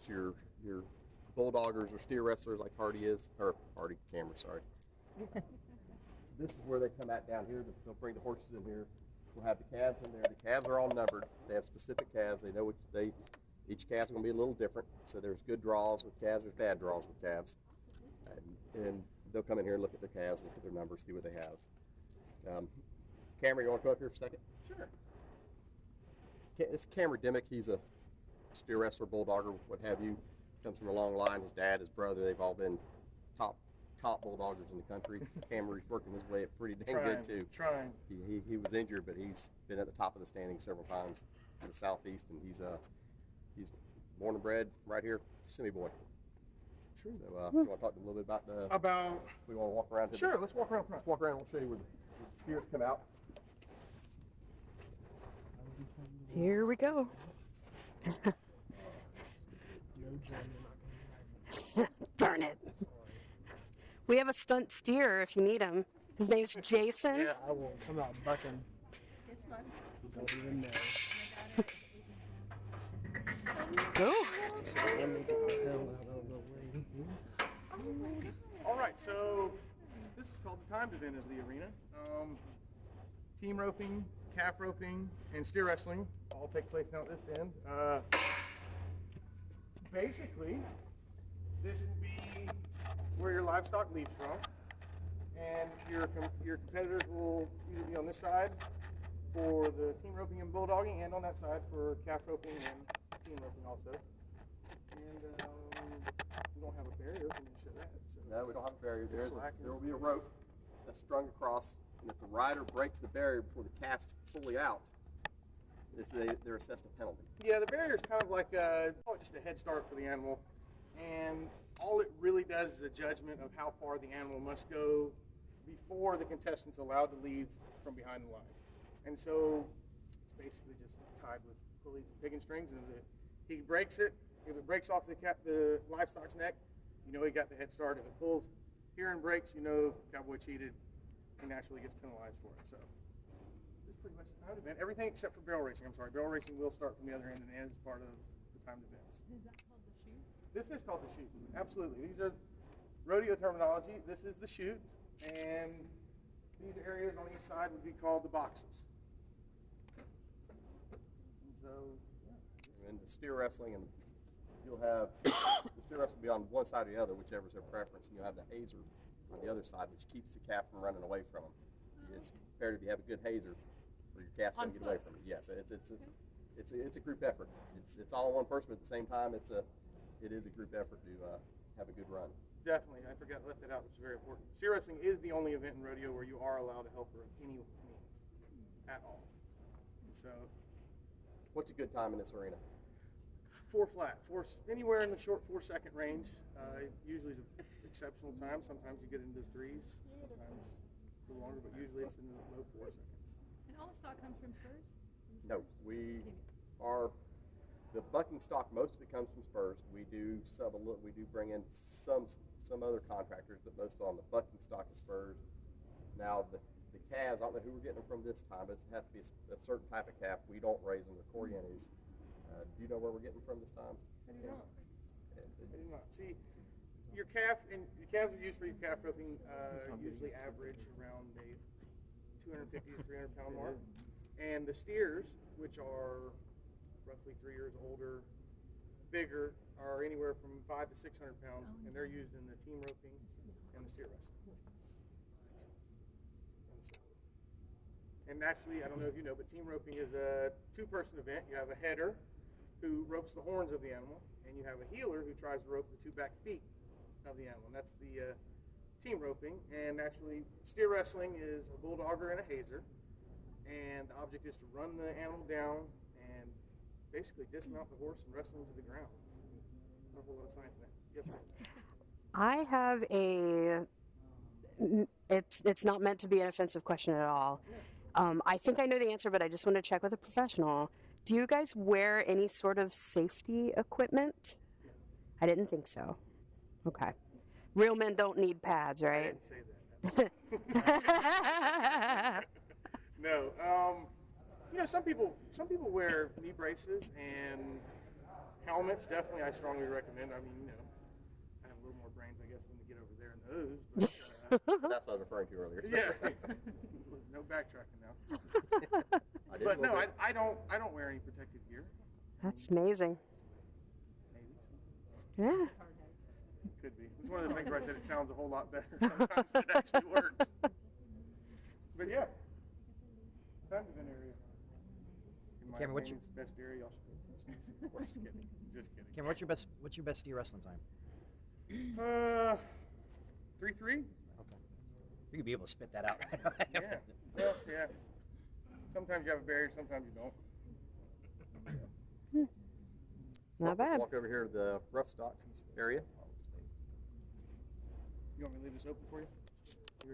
steers, your bulldoggers or steer wrestlers like Hardy is, or Hardy Cameron, sorry. This is where they come out down here. They'll bring the horses in here. We'll have the calves in there. The calves are all numbered. They have specific calves. They know which each calf's going to be a little different. So there's good draws with calves. There's bad draws with calves. And they'll come in here and look at their calves, look at their numbers, see what they have. Cameron, you want to come up here for a second? Sure. It's Cameron Dimmick. He's a steer wrestler, bulldogger, what have you. Comes from a long line. His dad, his brother, they've all been top bulldoggers in the country. Cameron's working his way up pretty dang good too. Trying. He was injured, but he's been at the top of the standings several times in the Southeast, and he's born and bred right here, Kissimmee boy. True. So you want to talk to him a little bit about we want to walk around. Sure. Let's walk around front. Let's walk around. We'll show you where the steers come out. Here we go. Darn it. We have a stunt steer if you need him. His name's Jason. Yeah, I will come out bucking. It's fun. Don't even know. Go. Let me get the hell out of the way. All right. So this is called the timed event of the arena. Team roping, calf roping, and steer wrestling all take place now at this end. Basically, this will be where your livestock leaves from, and your competitors will either be on this side for the team roping and bulldogging, and on that side for calf roping and team roping also. And we don't have a barrier. Let me show that. So No, we don't have a barrier. There will be a rope that's strung across, and if the rider breaks the barrier before the calf's fully out, they're assessed a penalty. yeah, the barrier is kind of like just a head start for the animal, and all it really does is a judgment of how far the animal must go before the contestant's allowed to leave from behind the line. And so it's basically just tied with pulleys and picking strings, and if he breaks it, if it breaks off the livestock's neck, you know he got the head start. If it pulls here and breaks, you know cowboy cheated. He naturally gets penalized for it. So this is pretty much the timed event. Everything except for barrel racing. I'm sorry, barrel racing will start from the other end and end as part of the timed events. Is that called the chute? This is called the chute. Absolutely. These are rodeo terminology. This is the chute, and these areas on each side would be called the boxes. And so, yeah. And the steer wrestling, and you'll have the steer wrestling will be on one side or the other, whichever's their preference, and you'll have the hazer on the other side, which keeps the calf from running away from them. It's better if you have a good hazer, or your calf's going to get away from it. Yes, it's a group effort. It's all one person, but at the same time, it is a group effort to have a good run. Definitely. I forgot to let that out, which is very important. Steer wrestling is the only event in rodeo where you are allowed to help her any means at all. So, What's a good time in this arena? 4 flat, anywhere in the short 4-second range. Usually is an exceptional time. Sometimes you get into 3s, sometimes a little longer, but usually it's in the low 4 seconds. And all the stock comes from Spurs? No, the bucking stock, most of it comes from Spurs. We do bring in some other contractors, but most of it on the bucking stock is Spurs. Now the calves, I don't know who we're getting them from this time, but it has to be a certain type of calf. We don't raise them. The Corrientes. Do you know where we're getting from this time? I do not. I do not. See, your calves are used for your calf roping usually average around a 250 to 300 pound mark, and the steers, which are roughly 3 years older, bigger, are anywhere from 500 to 600 pounds, and they're used in the team roping and the steer wrestling. And naturally, I don't know if you know, but team roping is a 2-person event. You have a header who ropes the horns of the animal, and you have a heeler who tries to rope the 2 back feet of the animal. And that's the team roping. And actually, steer wrestling is a bulldogger and a hazer, and the object is to run the animal down and basically dismount the horse and wrestle him to the ground. Not a whole lot of science in that. Yes, ma'am. I have it's not meant to be an offensive question at all. I think I know the answer, but I just want to check with a professional. Do you guys wear any sort of safety equipment? I didn't think so. Okay. Real men don't need pads, I right? didn't say that. No. Some people wear knee braces and Helmets, definitely, I strongly recommend. I mean, I have a little more brains, I guess, than to get over there in those. But, That's what I was referring to earlier. yeah, no backtracking now. I did But look no, at- I don't wear any protective gear. That's amazing. Maybe Yeah. could be. It's one of the things where I said it sounds a whole lot better sometimes than it actually works. But yeah, time event area. In my Cameron, opinion, it's the best area. Y'all should pay attention to. Just kidding. Just kidding. Cameron, what's your best steer wrestling time? 3-3. Okay. You could be able to spit that out right away. Yeah. Well, yeah. Sometimes you have a barrier, sometimes you don't. Not bad. Walk over here to the rough stock area. You want me to leave this open for you?